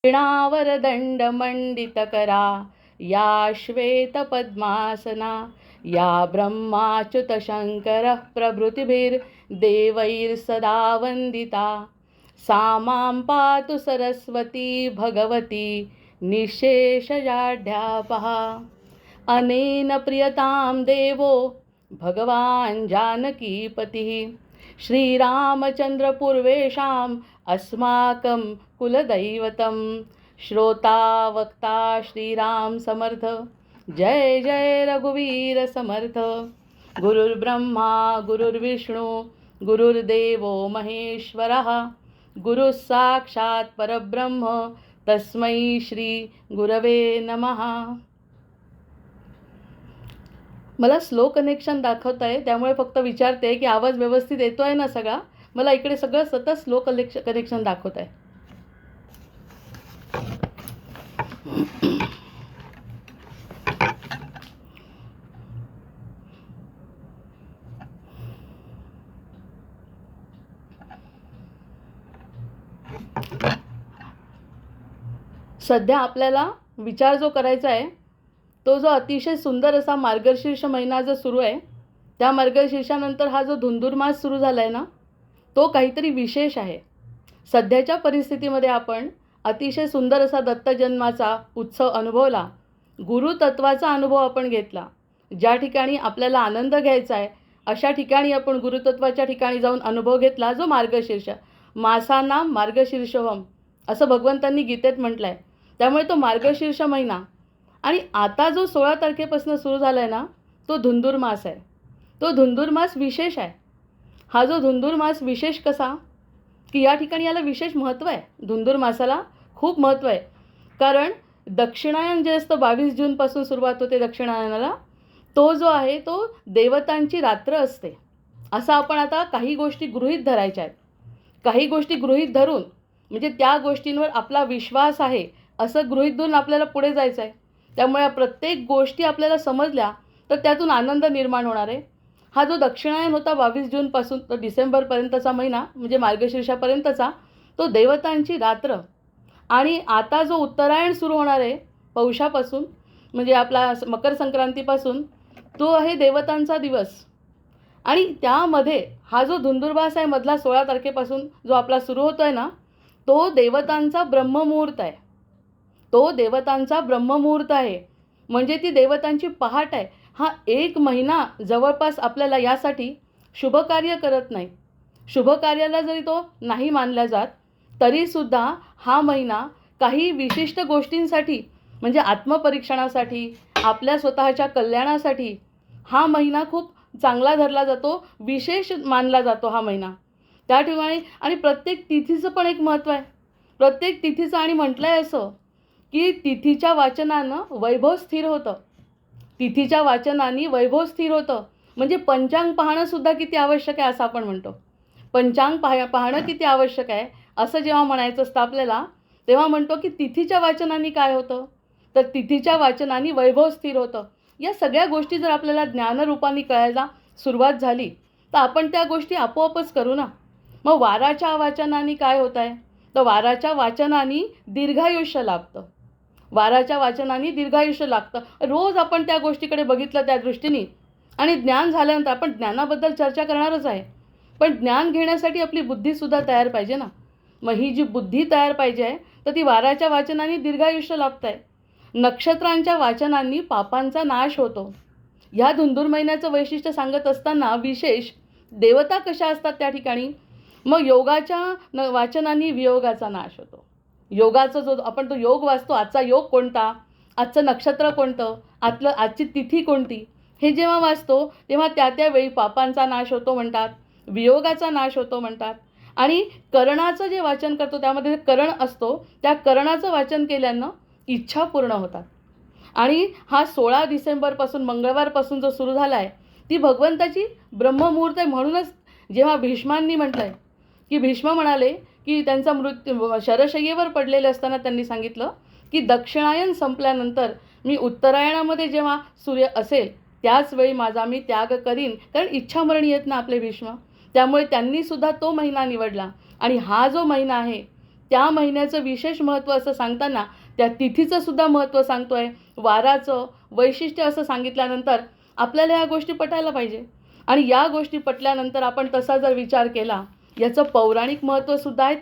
वीणावर दंडमंडितकरा या श्वेतपद्मासना या ब्रह्माच्युतशङ्करः प्रभृतिभिर्देवैर्सदा वन्दिता सा मां पातु सरस्वती भगवती निःशेषजाड्यापहा। अनेन प्रियतां देवो भगवान् जानकीपतिः श्रीरामचन्द्रपूर्वेषाम् अस्माकं कुलदैवतं श्रोता वक्ता श्रीराम समर्थ। जय जय रघुवीर समर्थ। गुरुर्ब्रह्मा गुरुर्विष्णू गुरुर्देवो महेश्वरः गुरुः साक्षात् परब्रह्म तस्मै श्री गुरवे नमः। मला स्लो कनेक्शन दाखवत आहे, त्यामुळे फक्त विचारते की आवाज व्यवस्थित येतो आहे ना सगळा। मला इकडे सगळं सतत स्लो कनेक्शन दाखवत आहे। सध्या आपल्याला विचार जो करायचा आहे तो जो अतिशय सुंदर असा मार्गशीर्ष महिना जो सुरू आहे, त्या मार्गशीर्षानंतर हा जो धुंदुरमास सुरू झाला आहे ना, तो काहीतरी विशेष आहे। सध्याच्या परिस्थितीमध्ये आपण अतिशय सुंदर असा दत्तजन्माचा उत्सव अनुभवला, गुरुतत्वाचा अनुभव आपण घेतला। ज्या ठिकाणी आपल्याला आनंद घ्यायचा आहे अशा ठिकाणी आपण गुरुतत्वाच्या ठिकाणी जाऊन अनुभव घेतला, जो मार्गशीर्ष मासानां मार्गशीर्षोहम असं भगवंतांनी गीतेत म्हटलं आहे। त्यामुळे तो मार्गशीर्ष महिना आणि आता जो 16 तारखेपासून सुरू झाला आहे ना, तो धुंदुरमास आहे। तो धुंदुरमास विशेष आहे। हा जो धुंदुरमास विशेष कसा की या ठिकाणी याला विशेष महत्त्व आहे। धुंदुरमासाला खूप महत्त्व आहे, कारण दक्षिणायन जे असतं 22 जूनपासून सुरुवात होते दक्षिणायनाला, तो जो आहे तो देवतांची रात्र असते। असं आपण आता काही गोष्टी गृहीत धरायच्या आहेत। काही गोष्टी गृहीत धरून म्हणजे त्या गोष्टींवर आपला विश्वास आहे असं गृहीत धरून आपल्याला पुढे जायचं आहे। त्यामुळे प्रत्येक गोष्टी आपल्याला समजल्या तर त्यातून आनंद निर्माण होणार आहे। हा जो दक्षिणायन होता 22 जूनपासून तर डिसेंबरपर्यंतचा महिना म्हणजे मार्गशीर्षापर्यंतचा, तो देवतांची रात्र। आणि आता जो उत्तरायण सुरू होणार आहे पौषापासून म्हणजे आपला मकर संक्रांतीपासून, तो आहे देवतांचा दिवस। आणि त्यामध्ये हा जो धुंदुरमास आहे मधला 16 तारखेपासून जो आपला सुरू होतो आहे ना, तो देवतांचा ब्रह्ममुहूर्त आहे। तो देवतांचा ब्रह्ममुहूर्त आहे, म्हणजे ती देवतांची पहाट आहे। हा एक महिना जवळपास आपल्याला यासाठी शुभकार्य करत नाही। शुभकार्याला जरी तो नाही मानला जात तरीसुद्धा हा महिना काही विशिष्ट गोष्टींसाठी म्हणजे आत्मपरीक्षणासाठी, आपल्या स्वतःच्या कल्याणासाठी हा महिना खूप चांगला धरला जातो, विशेष मानला जातो हा महिना त्या ठिकाणी। आणि प्रत्येक तिथीचं पण एक महत्त्व आहे। प्रत्येक तिथीचं आणि म्हटलं आहे असं की तिथीच्या वाचनानं वैभव स्थिर होतं। तिथीच्या वाचनाने वैभव स्थिर होतं, म्हणजे पंचांग पाहणंसुद्धा किती आवश्यक आहे असं आपण म्हणतो। पंचांग पाहणं किती आवश्यक आहे असं जेव्हा म्हणायचं असतं आपल्याला, तेव्हा म्हणतो की तिथीच्या वाचनाने काय होतं, तर तिथीच्या वाचनाने वैभव स्थिर होतं। या सगळ्या गोष्टी जर आपल्याला ज्ञानरूपाने कळायला सुरुवात झाली तर आपण त्या गोष्टी आपोआपच करू ना। मग वाराच्या वाचनाने काय होत आहे, तर वाराच्या वाचनाने दीर्घायुष्य लाभतं। वाराच्या वाचनाने दीर्घायुष्य लागतं। रोज आपण त्या गोष्टीकडे बघितलं त्या दृष्टीने, आणि ज्ञान झाल्यानंतर आपण ज्ञानाबद्दल चर्चा करणारच आहे, पण ज्ञान घेण्यासाठी आपली बुद्धीसुद्धा तयार पाहिजे ना। मग ही जी बुद्धी तयार पाहिजे आहे तर ती वाराच्या वाचनाने दीर्घायुष्य लाभतं आहे। नक्षत्रांच्या वाचनांनी पापांचा नाश होतो। ह्या धुंदुर महिन्याचं वैशिष्ट्य सांगत असताना विशेष देवता कशा असतात त्या ठिकाणी, मग योगाच्या वाचनाने वियोगाचा नाश होतो। योगाचा जो आपण तो योग वाचतो, आजचा योग कोणता, आजचं नक्षत्र कोणतं, आजची तिथी कोणती, हे जेव्हा वाचतो तेव्हा त्या त्यावेळी पापांचा नाश होतो म्हणतात, वियोगाचा नाश होतो म्हणतात। आणि कर्णाचं जे वाचन करतो त्यामध्ये कर्ण असतो, त्या कर्णाचं वाचन केल्यानं इच्छा पूर्ण होतात। आणि हा 16 डिसेंबरपासून मंगळवारपासून जो सुरू झाला आहे ती भगवंताची ब्रह्ममुहूर्त आहे। म्हणूनच जेव्हा भीष्मांनी म्हटलं आहे की भीष्म म्हणाले की त्यांचा मृत्यू शरशय्येवर पडलेले असताना त्यांनी सांगितलं की दक्षिणायन संपल्यानंतर मी उत्तरायणामध्ये जेव्हा सूर्य असेल त्याच वेळी माझा मी त्याग करीन, कारण इच्छामरण येत ना आपले भीष्म। त्यामुळे त्यांनीसुद्धा तो महिना निवडला। आणि हा जो महिना आहे त्या महिन्याचं विशेष महत्त्व असं सांगताना त्या तिथीचं सुद्धा महत्त्व सांगतो आहे, वाराचं वैशिष्ट्य असं सांगितल्यानंतर आपल्याला ह्या गोष्टी पटायला पाहिजे. आणि या गोष्टी पटल्यानंतर आपण तसा जर विचार केला, याचं पौराणिक महत्त्वसुद्धा आहे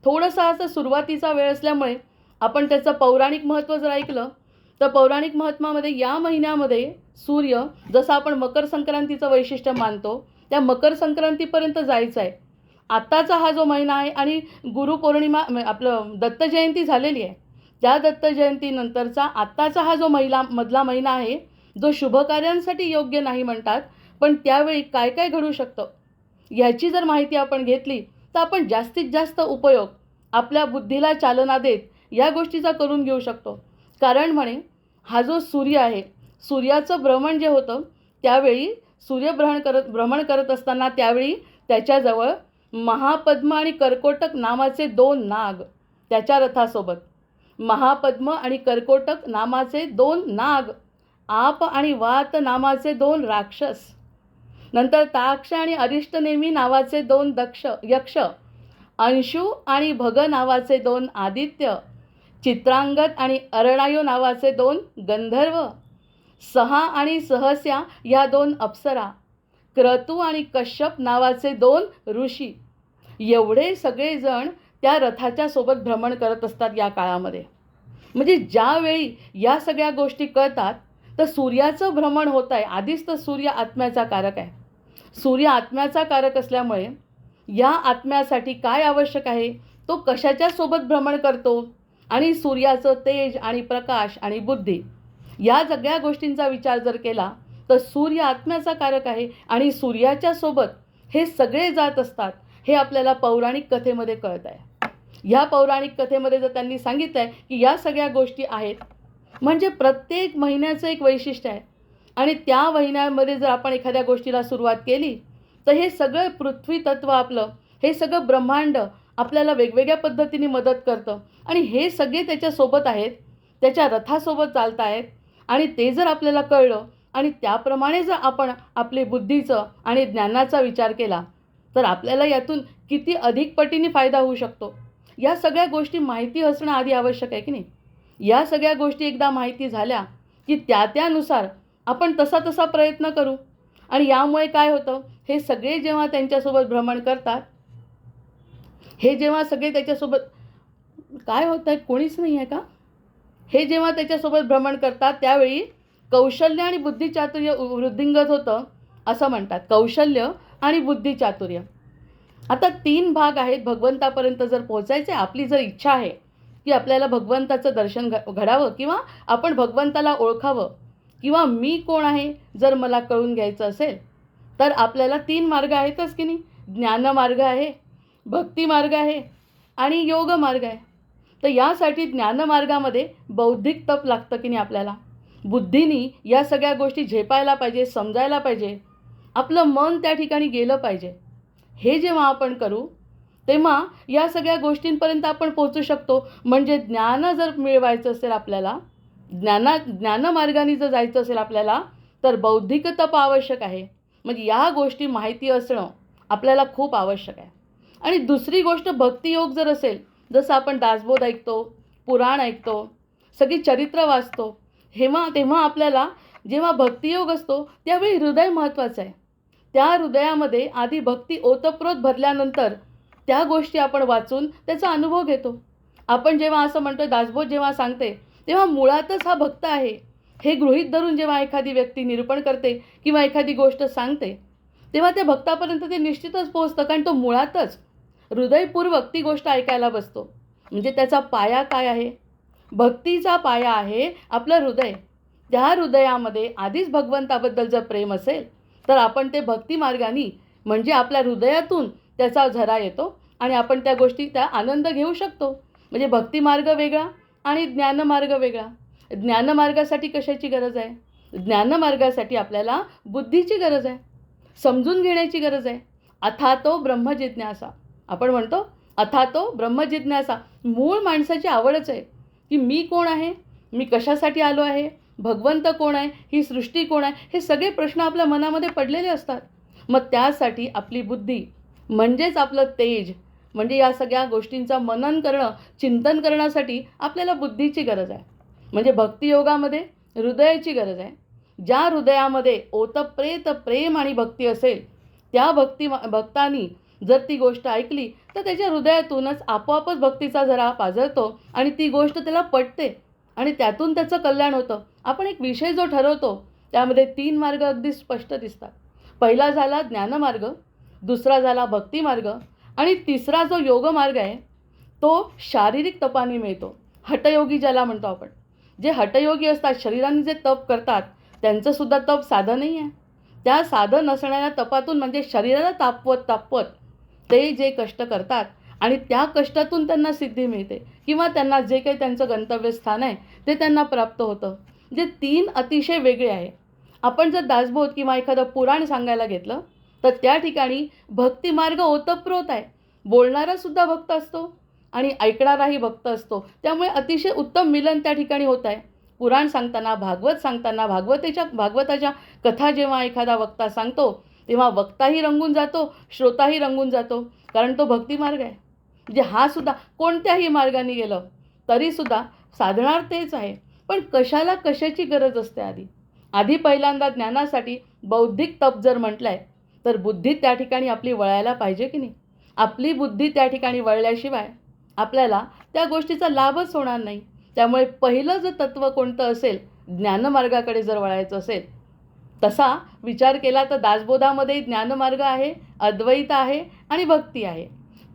थोडंसं असं सुरुवातीचा वेळ असल्यामुळे आपण त्याचं पौराणिक महत्त्व जर ऐकलं तर पौराणिक महत्त्वामध्ये या महिन्यामध्ये सूर्य जसं आपण मकर संक्रांतीचं वैशिष्ट्य मानतो त्या मकर संक्रांतीपर्यंत जायचं आहे. आत्ताचा हा जो महिना आहे आणि गुरुपौर्णिमा आपलं दत्त जयंती झालेली आहे, त्या दत्त जयंतीनंतरचा आत्ताचा हा जो मधला महिना आहे जो शुभकार्यांसाठी योग्य नाही म्हणतात, पण त्यावेळी काय काय घडू शकतं याची जर माहिती आपण घेतली तर आपण जास्तीत जास्त उपयोग आपल्या बुद्धीला चालना देत या गोष्टीचा करून घेऊ शकतो. कारण म्हणे हा जो सूर्य आहे, सूर्याचं भ्रमण जे होतं त्यावेळी भ्रमण करत असताना त्यावेळी त्याच्याजवळ महापद्म आणि कर्कोटक नामाचे 2 नाग त्याच्या रथासोबत, महापद्म आणि कर्कोटक नामाचे 2 नाग, आप आणि वात नामाचे 2 राक्षस, नंतर ताक्ष आणि अरिष्टनेमी नावाचे 2 यक्ष, अंशु आणि भग नावाचे 2 आदित्य, चित्रांगद आणि अरणायो नावाचे 2 गंधर्व, सहा आणि सहस्या या 2 अप्सरा, क्रतू आणि कश्यप नावाचे 2 ऋषी, एवढे सगळेजण त्या रथाच्या सोबत भ्रमण करत असतात या काळामध्ये. म्हणजे ज्यावेळी या सगळ्या गोष्टी कळतात तर सूर्याचं भ्रमण होत आहे. आधीच तर सूर्य आत्म्याचा कारक आहे. सूर्य आत्म्याचा कारक असल्यामुळे या आत्म्यासाठी काय आवश्यक आहे, तो कशाच्या सोबत भ्रमण करतो आणि सूर्याचं तेज आणि प्रकाश आणि बुद्धी या सगळ्या गोष्टींचा विचार जर केला तर सूर्य आत्म्याचा कारक आहे आणि सूर्याच्या सोबत हे सगळे जात असतात. हे आपल्याला पौराणिक कथेमध्ये कळत आहे. ह्या पौराणिक कथेमध्ये जर त्यांनी सांगितलं आहे की या सगळ्या गोष्टी आहेत, म्हणजे प्रत्येक महिन्याचं एक वैशिष्ट्य आहे आणि त्या महिन्यामध्ये जर आपण एखाद्या गोष्टीला सुरुवात केली तर हे सगळं पृथ्वी तत्व आपलं, हे सगळं ब्रह्मांड आपल्याला वेगवेगळ्या पद्धतीने मदत करतं आणि हे सगळे त्याच्यासोबत आहेत, त्याच्या रथासोबत चालत आहेत. आणि ते जर आपल्याला कळलं आणि त्याप्रमाणे जर आपण आपली बुद्धीचं आणि ज्ञानाचा विचार केला तर आपल्याला यातून किती अधिक पटीने फायदा होऊ शकतो. या सगळ्या गोष्टी माहिती असणं आधी आवश्यक आहे की नाही. या सगळ्या गोष्टी एकदा माहिती झाल्या की त्यानुसार आपण तसा प्रयत्न करू. आणि यामुळे काय होतं, हे सगळे जेव्हा त्यांच्यासोबत भ्रमण करतात, हे जेव्हा सगळे त्याच्यासोबत काय होतं आहे, कोणीच नाही आहे का, हे जेव्हा त्याच्यासोबत भ्रमण करतात त्यावेळी कौशल्य आणि बुद्धिचातुर्य वृद्धिंगत होतं असं म्हणतात. कौशल्य आणि बुद्धिचातुर्य. आता 3 भाग आहेत भगवंतापर्यंत जर पोहोचायचे. आपली जर इच्छा आहे की आपल्याला भगवंताचं दर्शन घडावं किंवा आपण भगवंताला ओळखावं किंवा मी कोण आहे जर मला कळून घ्यायचं असेल तर आपल्याला 3 मार्ग आहेतच की नाही. ज्ञानमार्ग आहे, भक्ती मार्ग आहे आणि योग मार्ग आहे. तर यासाठी ज्ञानमार्गामध्ये बौद्धिक तप लागतं की नाही. आपल्याला बुद्धीनी या सगळ्या गोष्टी झेपायला पाहिजे, समजायला पाहिजे, आपलं मन त्या ठिकाणी गेलं पाहिजे. हे जेव्हा आपण करू तेव्हा या सगळ्या गोष्टींपर्यंत आपण पोहोचू शकतो. म्हणजे ज्ञान जर मिळवायचं असेल आपल्याला, ज्ञानमार्गाने जर जायचं असेल आपल्याला तर बौद्धिक तप आवश्यक आहे. म्हणजे या गोष्टी माहिती असणं आपल्याला खूप आवश्यक आहे. आणि दुसरी गोष्ट भक्तियोग जर असेल, जसं आपण दासबोध ऐकतो, पुराण ऐकतो, सगळी चरित्र वाचतो, तेव्हा आपल्याला जेव्हा भक्तियोग असतो त्यावेळी हृदय महत्त्वाचं आहे. त्या हृदयामध्ये आधी भक्ती ओतप्रोत भरल्यानंतर त्या गोष्टी आपण वाचून त्याचा अनुभव घेतो. आपण जेव्हा असं म्हणतो, दासबोध जेव्हा सांगते तेव्हा मुळातच हा भक्त आहे हे गृहीत धरून जेव्हा एखादी व्यक्ती निरूपण करते किंवा एखादी गोष्ट सांगते तेव्हा त्या भक्तापर्यंत ते निश्चितच पोहोचतं. कारण तो मुळातच हृदयपूर्वक ती गोष्ट ऐकायला बसतो. म्हणजे त्याचा पाया काय आहे, भक्तीचा पाया आहे आपलं हृदय. त्या हृदयामध्ये आधीच भगवंताबद्दल जर प्रेम असेल तर आपण ते भक्ती मार्गाने म्हणजे आपल्या हृदयातून त्याचा झरा येतो आणि आपण त्या गोष्टी त्या आनंद घेऊ शकतो. म्हणजे भक्ती मार्ग वेगळा आणि ज्ञानमार्ग वेगळा. ज्ञानमार्गासाठी कशाची गरज आहे, ज्ञानमार्गासाठी आपल्याला बुद्धीची गरज आहे, समजून घेण्याची गरज आहे. अथातो ब्रह्मजिज्ञासा आपण म्हणतो, अथातो ब्रह्मजिज्ञासा. मूळ माणसाची आवडच आहे की मी कोण आहे, मी कशासाठी आलो आहे, भगवंत कोण आहे, ही सृष्टी कोण आहे, हे सगळे प्रश्न आपल्या मनामध्ये पडलेले असतात. मग त्यासाठी आपली बुद्धी म्हणजेच आपलं तेज म्हणजे या सगळ्या गोष्टींचा मनन करणं, चिंतन करण्यासाठी आपल्याला बुद्धीची गरज आहे. म्हणजे भक्तियोगामध्ये हृदयाची गरज आहे. ज्या हृदयामध्ये ओतप्रेत प्रेम आणि भक्ती असेल, त्या भक्तांनी जर ती गोष्ट ऐकली तर त्याच्या हृदयातूनच आपोआपच भक्तीचा झरा पाझरतो आणि ती गोष्ट त्याला पटते आणि त्यातून त्याचं कल्याण होतं. आपण एक विषय जो ठरवतो त्यामध्ये 3 मार्ग अगदी स्पष्ट दिसतात. पहिला झाला ज्ञानमार्ग, दुसरा झाला भक्तिमार्ग आणि तिसरा जो योगमार्ग आहे तो शारीरिक तपाने मिळतो. हठयोगी ज्याला म्हणतो आपण. जे हठयोगी असतात, शरीराने जे तप करतात, त्यांचंसुद्धा तप साधं नाही आहे. त्या साधं नसणाऱ्या तपातून म्हणजे शरीराला तापवत ते जे कष्ट करतात आणि त्या कष्टातून त्यांना सिद्धी मिळते किंवा त्यांना जे काही त्यांचं गंतव्यस्थान आहे ते त्यांना प्राप्त होतं. जे 3 अतिशय वेगळे आहे. आपण जर दासबोध किंवा एखादं पुराण सांगायला घेतलं तर त्या ठिकाणी भक्तिमार्ग ओतप्रोत आहे. बोलणारासुद्धा भक्त असतो आणि ऐकणाराही भक्त असतो. त्यामुळे अतिशय उत्तम मिलन त्या ठिकाणी होत आहे. पुराण सांगताना, भागवत सांगताना, भागवताच्या कथा जेव्हा एखादा वक्ता सांगतो तेव्हा वक्ताही रंगून जातो, श्रोताही रंगून जातो. कारण तो भक्तिमार्ग आहे. म्हणजे हा सुद्धा कोणत्याही मार्गाने गेलं तरीसुद्धा साधणार तेच आहे. पण कशाची गरज असते आधी पहिल्यांदा ज्ञानासाठी बौद्धिक तप जर म्हटलं आहे तर बुद्धी त्या ठिकाणी आपली वळायला पाहिजे की नाही. आपली बुद्धी त्या ठिकाणी वळल्याशिवाय आपल्याला त्या गोष्टीचा लाभच होणार नाही. त्यामुळे पहिलं जर तत्त्व कोणतं असेल, ज्ञानमार्गाकडे जर वळायचं असेल, तसा विचार केला तर दासबोधामध्ये ज्ञानमार्ग आहे, अद्वैत आहे आणि भक्ती आहे.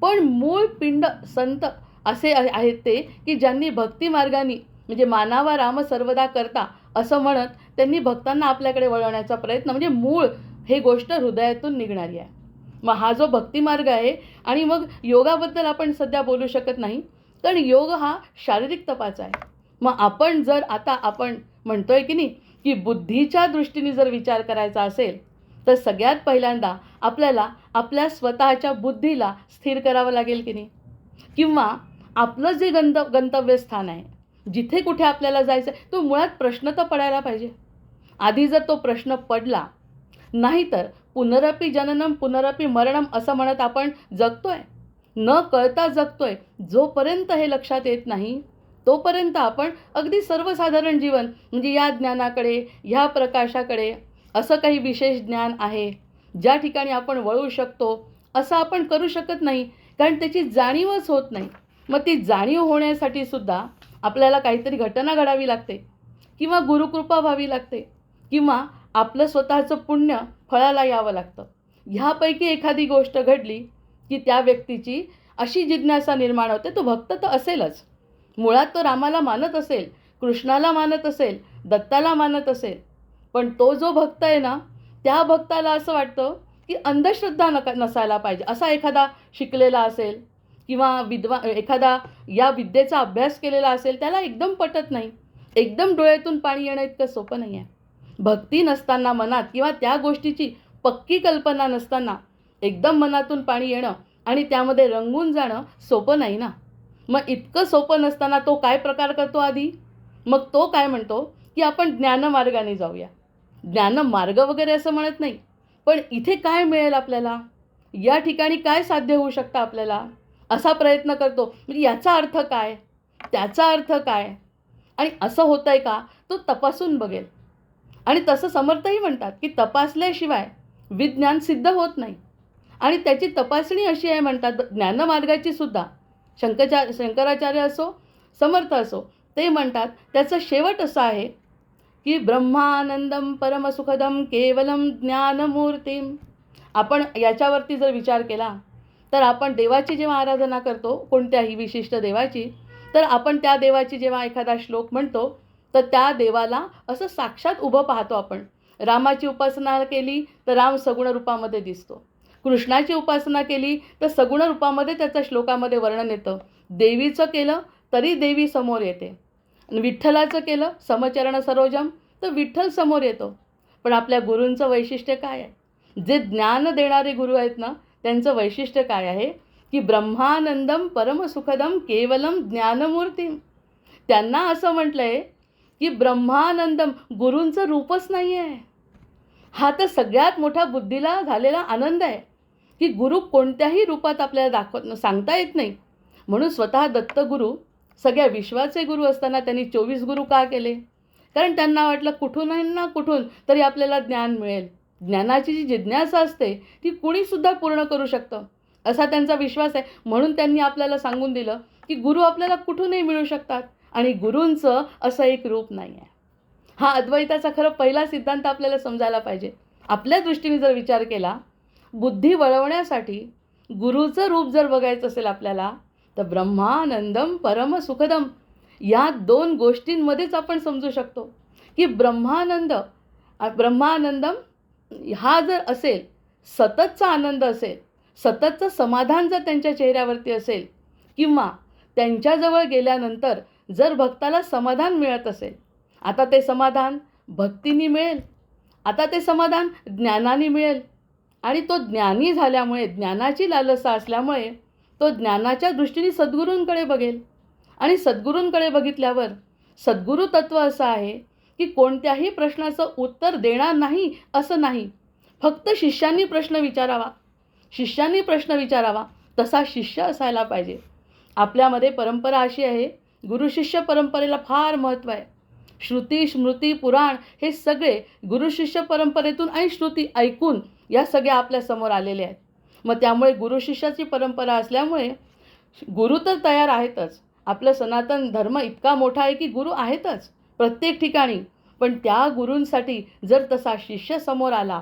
पण मूळ पिंड संत असे आहेत ते की ज्यांनी भक्तिमार्गाने म्हणजे मानावा राम सर्वदा करता असं म्हणत त्यांनी भक्तांना आपल्याकडे वळवण्याचा प्रयत्न म्हणजे मूळ हे गोष्ट हृदयातून निघणारी आहे. मग हा जो भक्तिमार्ग आहे आणि मग योगाबद्दल आपण सध्या बोलू शकत नाही कारण योग हा शारीरिक तपाचा आहे. मग आपण म्हणतोय की नाही की बुद्धीच्या दृष्टीने जर विचार करायचा असेल तर सगळ्यात पहिल्यांदा आपल्याला आपल्या स्वतःच्या बुद्धीला स्थिर करावं लागेल की नाही. किंवा आपलं जे गंतव्यस्थान आहे, जिथे कुठे आपल्याला जायचं आहे तो मुळात प्रश्न तर पडायला पाहिजे. आधी जर तो प्रश्न पडला नाही तर पुनरपि जननम पुनरपि मरणम असं म्हणत आपण जगतोय, न कळता जगतोय. जोपर्यंत हे लक्षात येत नाही तोपर्यंत आपण अगदी सर्वसाधारण जीवन म्हणजे या ज्ञानाकडे, ह्या प्रकाशाकडे, असं काही विशेष ज्ञान आहे ज्या ठिकाणी आपण वळू शकतो असं आपण करू शकत नाही. कारण त्याची जाणीवच होत नाही. मग ती जाणीव होण्यासाठी सुद्धा आपल्याला काहीतरी घटना घडावी लागते किंवा गुरुकृपा व्हावी लागते किंवा आपलं स्वतःचं पुण्य फळाला यावं लागतं. ह्यापैकी एखादी गोष्ट घडली की त्या व्यक्तीची अशी जिज्ञासा निर्माण होते. तो भक्त तर असेलच, मुळात तो रामाला मानत असेल, कृष्णाला मानत असेल, दत्ताला मानत असेल. पण तो जो भक्त आहे ना त्या भक्ताला असं वाटतं की अंधश्रद्धा नसायला पाहिजे. असा एखादा शिकलेला असेल किंवा एखादा या विद्येचा अभ्यास केलेला असेल, त्याला एकदम पटत नाही. एकदम डोळ्यातून पाणी येणं इतकं सोपं नाही आहे. भक्ती नसताना मनात किंवा त्या गोष्टीची पक्की कल्पना नसताना एकदम मनातून पाणी येणं आणि त्यामध्ये रंगून जाणं सोपं नाही ना. मग इतकं सोपं नसताना तो काय प्रकार करतो आधी. मग तो काय म्हणतो की आपण ज्ञानमार्गाने जाऊया. ज्ञानमार्ग वगैरे असं म्हणत नाही, पण इथे काय मिळेल आपल्याला, या ठिकाणी काय साध्य होऊ शकतं आपल्याला असा प्रयत्न करतो. म्हणजे याचा अर्थ काय, त्याचा अर्थ काय आणि असं होतं आहे का तो तपासून बघेल. आणि तसं समर्थही म्हणतात की तपासल्याशिवाय विज्ञान सिद्ध होत नाही. आणि त्याची तपासणी अशी आहे म्हणतात ज्ञानमार्गाची सुद्धा. शंकराचार्य असो, समर्थ असो, ते म्हणतात त्याचं शेवट असं आहे की ब्रह्मानंदम परमसुखदम केवलम ज्ञानमूर्तीम. आपण याच्यावरती जर विचार केला तर आपण देवाची जेव्हा आराधना करतो, कोणत्याही विशिष्ट देवाची, तर आपण त्या देवाची जेव्हा एखादा श्लोक म्हणतो तर त्या देवाला असं साक्षात उभं पाहतो आपण. रामाची उपासना केली तर राम सगुण रूपामध्ये दिसतो. कृष्णाची उपासना केली तर सगुण रूपामध्ये त्याचं श्लोकामध्ये वर्णन येतं. देवीचं केलं तरी देवी समोर येते. विठ्ठलाचं केलं समचरण सरोजम तर विठ्ठल समोर येतो. पण आपल्या गुरूंचं वैशिष्ट्य काय आहे, जे ज्ञान देणारे गुरु आहेत ना त्यांचं वैशिष्ट्य काय आहे की ब्रह्मानंदम परमसुखदम केवलम ज्ञानमूर्तीम. त्यांना असं म्हटलं आहे की ब्रह्मानंदम गुरूंचं रूपच नाही आहे. हा तर सगळ्यात मोठा बुद्धीला झालेला आनंद आहे की गुरु कोणत्याही रूपात आपल्याला सांगता येत नाही. म्हणून स्वतः दत्तगुरू सगळ्या विश्वाचे गुरु असताना त्यांनी 24 गुरु का केले? कारण त्यांना वाटलं कुठूनही ना कुठून तरी आपल्याला ज्ञान मिळेल. ज्ञानाची जी जिज्ञासा असते ती कुणीसुद्धा पूर्ण करू शकतं असा त्यांचा विश्वास आहे. म्हणून त्यांनी आपल्याला सांगून दिलं की गुरु आपल्याला कुठूनही मिळू शकतात आणि गुरूंचं असं एक रूप नाही आहे. हा अद्वैताचा खरं पहिला सिद्धांत आपल्याला समजायला पाहिजे. आपल्या दृष्टीने जर विचार केला, बुद्धी वळवण्यासाठी गुरुचं रूप जर बघायचं असेल आपल्याला, तर ब्रह्मानंदम परम सुखदम या 2 गोष्टींमध्येच आपण समजू शकतो की ब्रह्मानंदम हा जर असेल, सततचा आनंद असेल, सततचं समाधान जर त्यांच्या चेहऱ्यावरती असेल, किंवा त्यांच्याजवळ गेल्यानंतर जर भक्ताला समाधान मिळत असेल, आता ते समाधान भक्तीने मिळेल, आता ते समाधान ज्ञानाने मिळेल. आणि तो ज्ञानी झाल्यामुळे, ज्ञानाची लालसा असल्यामुळे तो ज्ञानाच्या दृष्टीने सद्गुरूंकडे बघेल. आणि सद्गुरूंकडे बघितल्यावर सद्गुरू तत्त्व असं आहे की कोणत्याही प्रश्नाचं उत्तर देणार नाही असं नाही, फक्त शिष्यांनी प्रश्न विचारावा तसा शिष्य असायला पाहिजे. आपल्यामध्ये परंपरा अशी आहे, गुरुशिष्य परंपरेला फार महत्त्व आहे. श्रुती, स्मृती, पुराण हे सगळे गुरुशिष्य परंपरेतून आणि श्रुती ऐकून या सगळ्या आपल्यासमोर आलेल्या आहेत. मग त्यामुळे गुरुशिष्याची परंपरा असल्यामुळे गुरु तर तयार आहेतच. आपलं सनातन धर्म इतका मोठा आहे की गुरु आहेतच प्रत्येक ठिकाणी. पण त्या गुरूंसाठी जर तसा शिष्य समोर आला,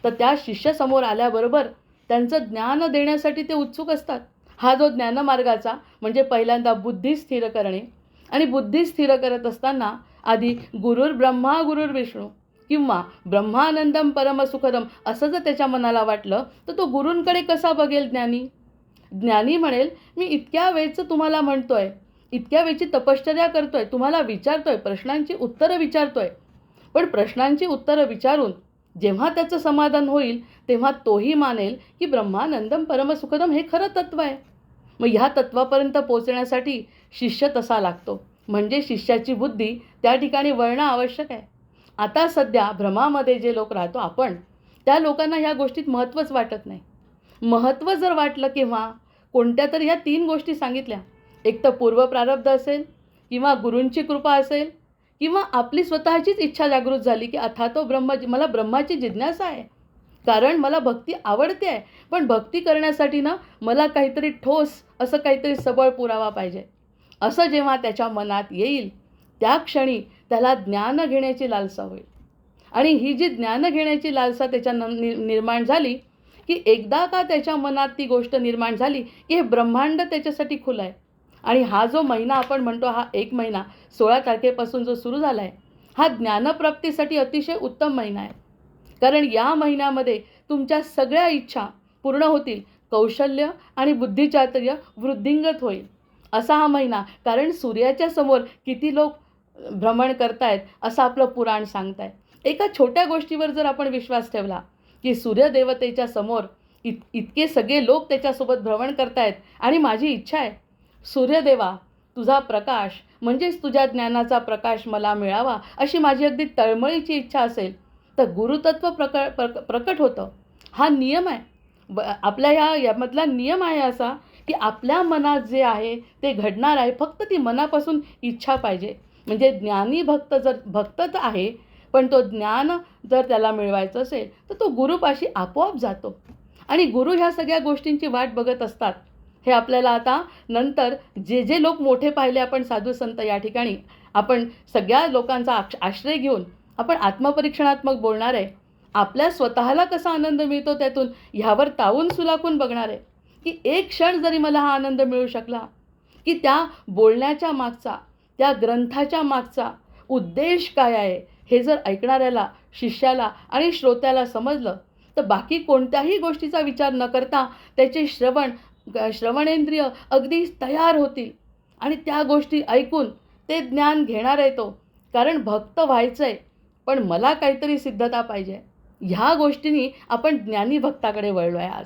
तर त्या शिष्य समोर आल्याबरोबर त्यांचं ज्ञान देण्यासाठी ते उत्सुक असतात. हा जो ज्ञानमार्गाचा म्हणजे पहिल्यांदा बुद्धी स्थिर करणे, आणि बुद्धी स्थिर करत असताना आधी गुरुर् ब्रह्मा गुरुर्विष्णू किंवा ब्रह्मानंदम परमसुखदम असं जर त्याच्या मनाला वाटलं, तर तो गुरूंकडे कसा बघेल ज्ञानी? ज्ञानी म्हणेल, मी इतक्या वेळचं तुम्हाला म्हणतोय, इतक्या वेळची तपश्चर्या करतोय, तुम्हाला विचारतोय, प्रश्नांची उत्तरं विचारतोय, पण प्रश्नांची उत्तरं विचारून जेव्हा त्याचं समाधान होईल तेव्हा तोही मानेल की ब्रह्मानंदम परमसुखदम हे खरं तत्त्व आहे. मग ह्या तत्त्वापर्यंत पोहोचण्यासाठी शिष्य तसा लागतो. म्हणजे शिष्याची बुद्धी त्या ठिकाणी वळणं आवश्यक आहे. आता सध्या भ्रमामध्ये जे लोक राहतो आपण, त्या लोकांना ह्या गोष्टीत महत्त्वच वाटत नाही. महत्त्व जर वाटलं केव्हा, कोणत्या तरी ह्या 3 गोष्टी सांगितल्या, एक तर पूर्वप्रारब्ध असेल, किंवा गुरूंची कृपा असेल, किंवा आपली स्वतःचीच इच्छा जागृत झाली की अथातो मला ब्रह्माची जिज्ञासा आहे. कारण मला भक्ती आवडते आहे, पण भक्ती करण्यासाठी ना मला काहीतरी ठोस असं काहीतरी सबळ पुरावा पाहिजे. असं जेव्हा त्याच्या मनात येईल, त्या क्षणी त्याला ज्ञान घेण्याची लालसा होईल. आणि ही जी ज्ञान घेण्याची लालसा त्याच्या निर्माण झाली की एकदा का त्याच्या मनात ती गोष्ट निर्माण झाली की हे ब्रह्मांड त्याच्यासाठी खुलं आहे. आणि हा जो महिना आपण म्हणतो, हा 1 महिना 16 तारखेपासून जो सुरू झाला आहे, हा ज्ञानप्राप्तीसाठी अतिशय उत्तम महिना आहे. कारण या महिन्यामध्ये तुमच्या सगळ्या इच्छा पूर्ण होतील, कौशल्य आणि बुद्धिचातुर्य वृद्धिंगत होईल असा हा महिना. कारण सूर्याच्या समोर किती लोक भ्रमण करतायत असं आपलं पुराण सांगत आहे. एका छोट्या गोष्टीवर जर आपण विश्वास ठेवला की सूर्यदेवतेच्या समोर इतके सगळे लोक त्याच्यासोबत भ्रमण करतायत, आणि माझी इच्छा आहे सूर्यदेवा तुझा प्रकाश म्हणजेच तुझ्या ज्ञानाचा प्रकाश मला मिळावा अशी माझी अगदी तळमळीची इच्छा असेल, तर गुरुतत्व प्रकट होतं. हा नियम आहे. आपल्या यामधला नियम आहे असा की आपल्या मनात जे आहे ते घडणार आहे, फक्त ती मनापासून इच्छा पाहिजे. म्हणजे ज्ञानी भक्तच आहे, पण तो ज्ञान जर त्याला मिळवायचं असेल तर तो गुरुपाशी आपोआप जातो. आणि गुरु ह्या सगळ्या गोष्टींची वाट बघत असतात. हे आपल्याला आता नंतर जे लोक मोठे पाहिले आपण साधू संत, या ठिकाणी आपण सगळ्या लोकांचा आश्रय घेऊन आपण आत्मपरीक्षणात्मक बोलणार आहे. आपल्या स्वतःला कसा आनंद मिळतो त्यातून ह्यावर तावून सुलाखून बघणार आहे की एक क्षण जरी मला हा आनंद मिळू शकला, की त्या बोलण्याच्या मागचा, त्या ग्रंथाच्या मागचा उद्देश काय आहे हे जर ऐकणाऱ्याला, शिष्याला आणि श्रोत्याला समजलं, तर बाकी कोणत्याही गोष्टीचा विचार न करता त्याचे श्रवणेंद्रिय अगदी तयार होतील आणि त्या गोष्टी ऐकून ते ज्ञान घेणार आहे तो. कारण भक्त व्हायचं आहे, पण मला काहीतरी सिद्धता पाहिजे. ह्या गोष्टींनी आपण ज्ञानी भक्ताकडे वळलो आहे. आज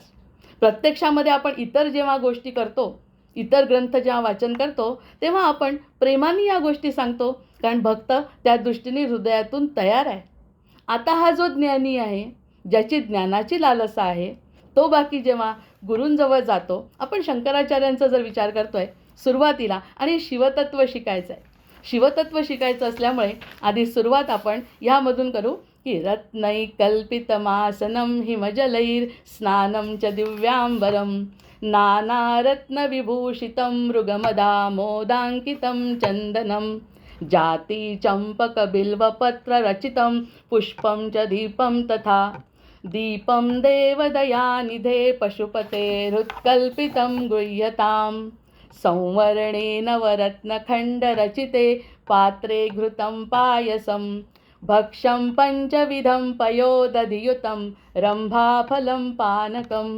प्रत्यक्षामध्ये आपण इतर जेव्हा गोष्टी करतो, इतर ग्रंथ जेव्हा वाचन करतो, तेव्हा आपण प्रेमाने या गोष्टी सांगतो, कारण भक्त त्या दृष्टीने हृदयातून तयार आहे. आता हा जो ज्ञानी आहे, ज्याची ज्ञानाची लालसा आहे, तो बाकी जेव्हा गुरूंजवळ जातो, आपण शंकराचार्यांचा जर विचार करतोय सुरुवातीला, आणि शिवतत्व शिकायचं आहे. शिवतत्व शिकायचं असल्यामुळे आधी सुरुवात आपण ह्यामधून करू की रत्नैकल्पितमासनं हिमजलैर स्नानं च दिव्यांबरं नानारत्नविभूषितं मृगमदामोदाङ्कितं चन्दनं जाति चम्पकबिल्वपत्ररचितं पुष्पं च दीपं तथा दीपं देवदयानिधे पशुपतेरुत्कल्पितं गृह्यतां संवर्णे नवरत्नखण्डरचिते पात्रे घृतं पायसं भक्ष्यं पञ्चविधं पयोदधियुतं रम्भाफलं पानकं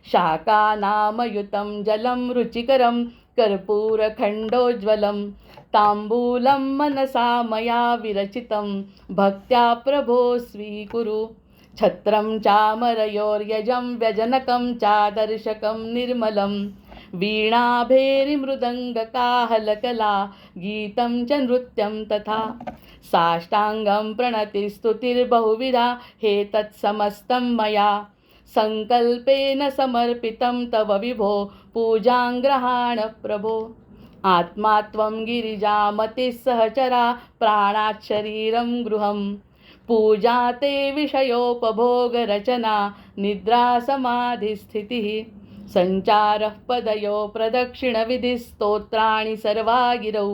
शाकानामयुतं जलं रुचिकरं कर्पूरखण्डोज्ज्वलं ताम्बूलं मनसा मया विरचितं भक्त्या प्रभो स्वीकुरु छत्रं चामरयोर्यजं व्यजनकं चादर्शकं निर्मलं वीणाभेरिमृदङ्गकाहलकला गीतं च नृत्यं तथा साष्टाङ्गं प्रणतिस्तुतिर्बहुविधा हे तत्समस्तं मया संकल्पेन समर्पितं तव विभो पूजां प्रभो आत्मा त्वं गिरिजामतिः सहचरा प्राणात् शरीरं गृहं पूजा ते विषयोपभोगरचना निद्रा समाधिस्थितिः संचारः पदयो प्रदक्षिणविधिस्तोत्राणि सर्वा गिरौ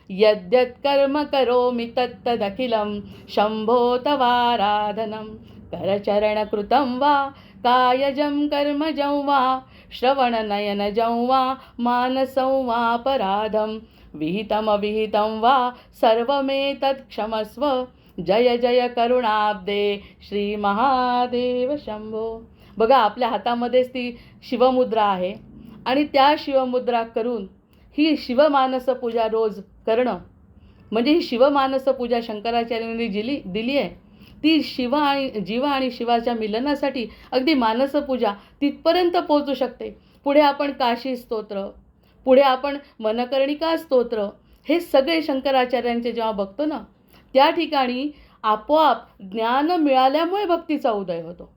यद्यत्कर्म करोमि तत्तदखिलं शम्भो तवाराधनं करचरणकृतं वा कायजं कर्मजं वा श्रवणनयनजं वा मानसं वापराधं विहितमविहितं वा सर्वमेतत् क्षमस्व जय जय करुणाब्दे श्री महादेव शंभो. बघा, आपल्या हातामध्येच ती शिवमुद्रा आहे आणि त्या शिवमुद्रा करून ही शिवमानस पूजा रोज करणं म्हणजे ही शिवमानस पूजा शंकराचार्यांनी दिली आहे. ती जीव आणि शिवाच्या मिलनासाठी अगदी मानस पूजा तिथपर्यंत पोहोचू शकते. पुढे आपण काशी स्तोत्र, पुढे आपण मनकर्णिका स्तोत्र, हे सगळे शंकराचार्यांचे जेव्हा बघतो ना, त्या ठिकाणी आपोआप ज्ञान मिळाल्यामुळे भक्तीचा उदय होतो.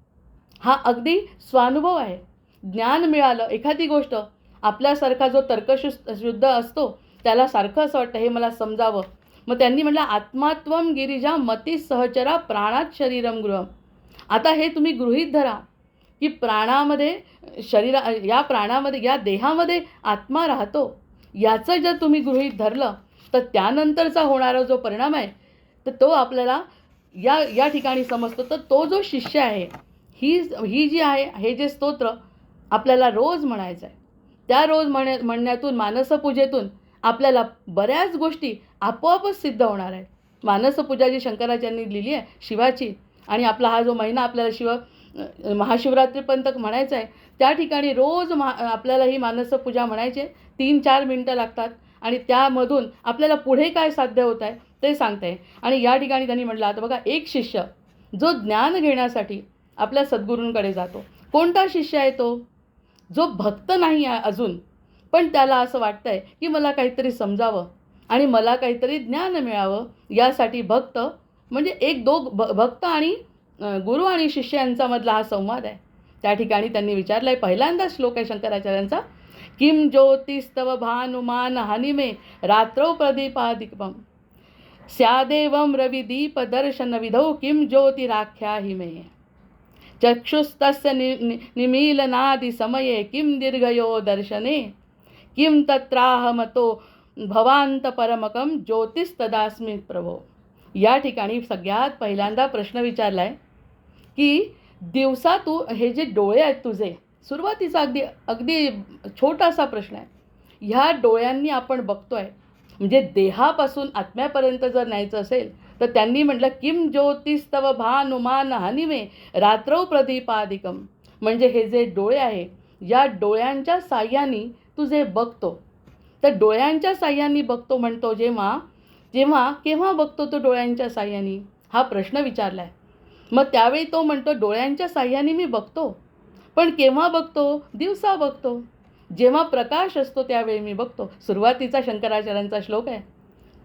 हा अगदी स्वानुभव आहे. ज्ञान मिळालं, एखादी गोष्ट आपल्यासारखा जो तर्कशुद्ध असतो त्याला सारखं असं वाटतं हे मला समजावं. मग त्यांनी म्हटलं आत्मात्वम गिरिजा मती सहचरा प्राणात शरीरम गृहम. आता हे तुम्ही गृहीत धरा की प्राणामध्ये या प्राणामध्ये या देहामध्ये आत्मा राहतो. याचं जर तुम्ही गृहीत धरलं तर त्यानंतरचा होणारा जो परिणाम आहे तर तो आपल्याला या ठिकाणी समजतो. तर तो जो शिष्य आहे, ही जी आहे, हे जे स्तोत्र आपल्याला रोज म्हणायचं आहे, त्या रोज म्हणण्यातून मानसपूजेतून आपल्याला बऱ्याच गोष्टी आपोआपच सिद्ध होणार आहेत. मानसपूजा जी शंकराचार्यांनी लिहिली आहे शिवाची, आणि आपला हा जो महिना आपल्याला महाशिवरात्रीपर्यंत म्हणायचा आहे, त्या ठिकाणी रोज आपल्याला ही मानसपूजा म्हणायची. 3-4 मिनटं लागतात आणि त्यामधून आपल्याला पुढे काय साध्य होत आहे ते सांगते आहे. आणि या ठिकाणी त्यांनी म्हटलं, आता बघा, एक शिष्य जो ज्ञान घेण्यासाठी आपल्या सद्गुरूंकडे जातो, कोणता शिष्य आहे तो? जो भक्त नाही आहे अजून, पण त्याला असं वाटतं आहे की मला काहीतरी समजावं आणि मला काहीतरी ज्ञान मिळावं. यासाठी भक्त म्हणजे भक्त आणि गुरु आणि शिष्यांचा मधला हा संवाद आहे. त्या ठिकाणी त्यांनी विचारलं आहे, पहिल्यांदा श्लोक आहे शंकराचार्यांचा, किम ज्योतिस्तव भानुमान हनिमे रात्रौ प्रदीपादिकम स्यादेवं रविदीपदर्शनविधौ किं ज्योतिराख्या हिमे चक्षुस्तस्य निमीलनादिसमये किं दीर्घयो दर्शने किं तत्राहमतो भवान्तपरमकं ज्योतिस्तदास्मि प्रभो. या ठिकाणी सगळ्यात पहिल्यांदा प्रश्न विचारला आहे की दिवसा तू हे जे डोळे आहेत तुझे, सुरुवातीचा अगदी छोटासा प्रश्न आहे. ह्या डोळ्यांनी आपण बघतोय म्हणजे देहापासून आत्म्यापर्यंत जर न्यायचं असेल तर त्यांनी म्हटलं किम ज्योतिस्तव भानुमान हनिमे रात्रौ प्रदीपादिकम. म्हणजे हे जे डोळे आहे, या डोळ्यांच्या साह्याने तू जे बघतो, तर डोळ्यांच्या साह्याने बघतो म्हणतो जेव्हा केव्हा बघतो तो डोळ्यांच्या साह्याने, हा प्रश्न विचारला आहे. मग त्यावेळी तो म्हणतो डोळ्यांच्या साह्याने मी बघतो, पण केव्हा बघतो? दिवसा बघतो, जेव्हा प्रकाश असतो त्यावेळी मी बघतो. सुरुवातीचा शंकराचार्यांचा श्लोक आहे,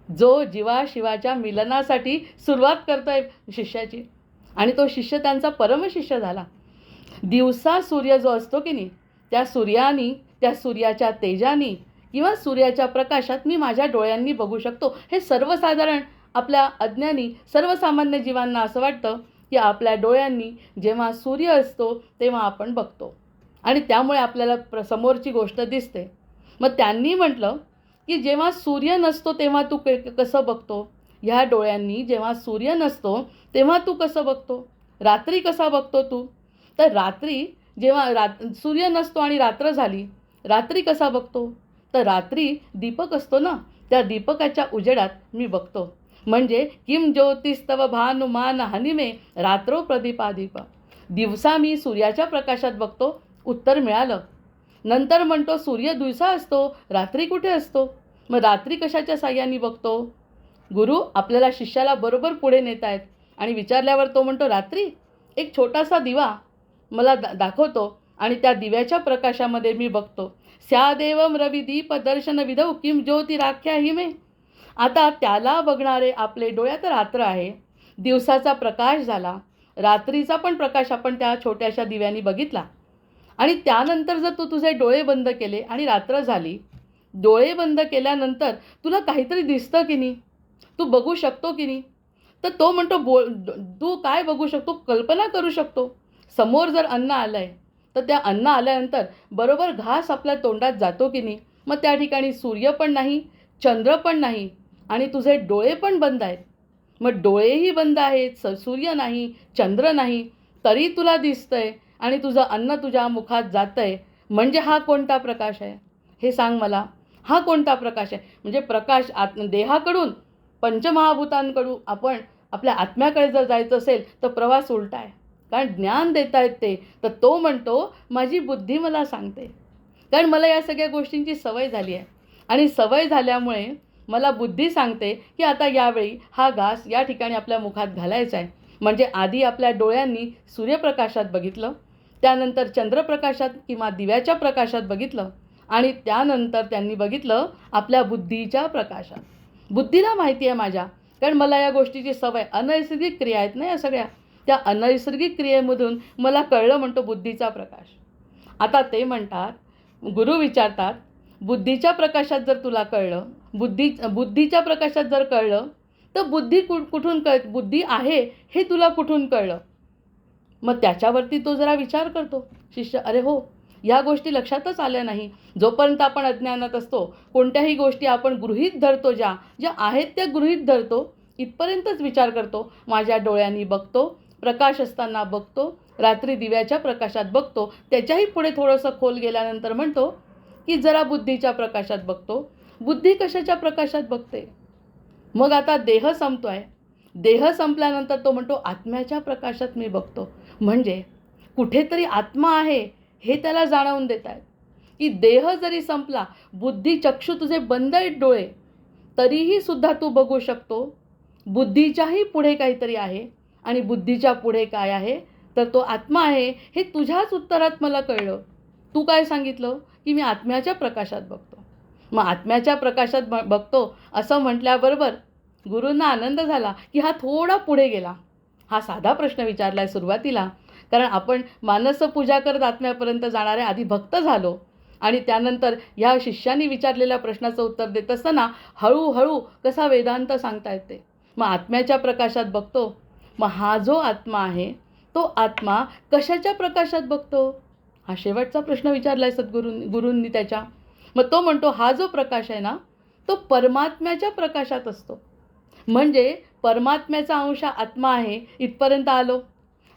जो जीवा शिवाच्या मिलनासाठी सुरुवात करतोय शिष्याची, आणि तो शिष्य त्यांचा परमशिष्य झाला. दिवसा सूर्य जो असतो की नाही, त्या सूर्यानी, त्या सूर्याच्या तेजानी किंवा सूर्याच्या प्रकाशात मी माझ्या डोळ्यांनी बघू शकतो. हे सर्वसाधारण आपल्या अज्ञानी सर्वसामान्य जीवांना असं वाटतं की आपल्या डोळ्यांनी जेव्हा सूर्य असतो तेव्हा आपण बघतो आणि त्यामुळे आपल्याला समोरची गोष्ट दिसते. मग त्यांनी म्हटलं की जेव्हा सूर्य नसतो तेव्हा तू कसं बघतो? ह्या डोळ्यांनी जेव्हा सूर्य नसतो तेव्हा तू कसं बघतो? रात्री कसा बघतो तू? तर रात्री जेव्हा सूर्य नसतो आणि रात्र झाली, रात्री कसा बघतो? तर रात्री दीपक असतो ना, त्या दीपकाच्या उजेडात मी बघतो. म्हणजे किम ज्योतिस्तव भानुमान हनिमे रात्रो प्रदीपादीप. दिवसा मी सूर्याच्या प्रकाशात बघतो, उत्तर मिळालं. नंतर म्हणतो सूर्य दिवसा असतो, रात्री कुठे असतो? मग रात्री कशाच्या साह्याने बघतो? गुरु आपल्याला शिष्याला बरोबर पुढे नेत आहेत आणि विचारल्यावर तो म्हणतो रात्री एक छोटासा दिवा मला दाखवतो आणि त्या दिव्याच्या प्रकाशामध्ये मी बघतो. स्यादेवम रविदीप दर्शन विधौ किम ज्योतिराख्या हिमे. आता त्याला बघणारे आपले डोळ्यात रात्र आहे, दिवसाचा प्रकाश झाला, रात्रीचा पण प्रकाश आपण त्या छोट्याशा दिव्यानी बघितला आणि त्यानंतर जर तू तुझे डोळे बंद केले आणि रात्र झाली, डोळे बंद केल्यानंतर तुला काहीतरी दिसतं की नाही, तू बघू शकतो की नाही? तर तो म्हणतो तू काय बघू शकतो? कल्पना करू शकतो. समोर जर अन्न आलं आहे तर त्या अन्न आल्यानंतर बरोबर घास आपल्या तोंडात जातो की नाही? मग त्या ठिकाणी सूर्य पण नाही, चंद्र पण नाही आणि तुझे डोळे पण बंद आहेत. मग डोळेही बंद आहेत, सूर्य नाही, चंद्र नाही, तरी तुला दिसतंय आणि तुझं अन्न तुझ्या मुखात जातंय. म्हणजे हा कोणता प्रकाश आहे? हे सांग मला. हा कोणता प्रकाश आहे? म्हणजे प्रकाश देहाकडून पंचमहाभूतांकडून आपण आपल्या आत्म्याकडे जर जायचं असेल तर प्रवास उलटा आहे. कारण ज्ञान देत आहेत ते. तर तो म्हणतो माझी बुद्धी मला सांगते, कारण मला या सगळ्या गोष्टींची सवय झाली आहे आणि सवय झाल्यामुळे मला बुद्धी सांगते की आता यावेळी हा घास या ठिकाणी आपल्या मुखात घालायचा आहे. म्हणजे आधी आपल्या डोळ्यांनी सूर्यप्रकाशात बघितलं, त्यानंतर चंद्रप्रकाशात किंवा दिव्याच्या प्रकाशात बघितलं आणि त्यानंतर त्यांनी बघितलं आपल्या बुद्धीच्या प्रकाशात. बुद्धीला माहिती आहे माझ्या, कारण मला या गोष्टीची सवय, अनैसर्गिक क्रिया आहेत ना या सगळ्या, त्या अनैसर्गिक क्रियेमधून मला कळलं म्हणतो बुद्धीचा प्रकाश. आता ते म्हणतात, गुरु विचारतात, बुद्धीच्या प्रकाशात जर तुला कळलं, बुद्धीच्या प्रकाशात जर कळलं तर बुद्धी कुठून बुद्धी आहे हे तुला कुठून कळलं? मग त्याच्यावरती तो जरा विचार करतो शिष्य. अरे हो, या गोष्टी लक्षातच आल्या नाही. जोपर्यंत आपण अज्ञानात असतो, कोणत्याही गोष्टी आपण गृहीत धरतो, ज्या आहेत त्या गृहीत धरतो, इथपर्यंतच विचार करतो. माझ्या डोळ्यांनी बघतो, प्रकाश असताना बघतो, रात्री दिव्याच्या प्रकाशात बघतो. त्याच्याही पुढे थोडंसं खोल गेल्यानंतर म्हणतो की जरा बुद्धीच्या प्रकाशात बघतो. बुद्धी कशाच्या प्रकाशात बघते? मग आता देह संपतो आहे, देह संपल्यानंतर तो म्हणतो आत्म्याच्या प्रकाशात मी बघतो. म्हणजे कुठेतरी आत्मा आहे हे त्याला जाणवून देत आहेत की देह जरी संपला, बुद्धी चक्षु तुझे बंद आहेत डोळे, तरीही सुद्धा तू बघू शकतो. बुद्धीच्याही पुढे काहीतरी आहे आणि बुद्धीच्या पुढे काय आहे तर तो आत्मा आहे. हे तुझ्याच उत्तरात मला कळलं. तू काय सांगितलं की मी आत्म्याच्या प्रकाशात बघतो. मग आत्म्याच्या प्रकाशात बघतो असं म्हटल्याबरोबर गुरूंना आनंद झाला की हा थोडा पुढे गेला. हा साधा प्रश्न विचारला आहे सुरुवातीला, कारण आपण मानसपूजा करत आत्म्यापर्यंत जाणारे आधी भक्त झालो आणि त्यानंतर ह्या शिष्यांनी विचारलेल्या प्रश्नाचं उत्तर देत असताना हळूहळू कसा वेदांत सांगता येते. मग आत्म्याच्या प्रकाशात बघतो. मग हा जो आत्मा आहे तो आत्मा कशाच्या प्रकाशात बघतो? हा शेवटचा प्रश्न विचारला आहे गुरूंनी त्याच्या. मग तो म्हणतो हा जो प्रकाश आहे ना तो परमात्म्याच्या प्रकाशात असतो. म्हणजे परमात्म्याचा अंश आत्मा आहे, इथपर्यंत आलो.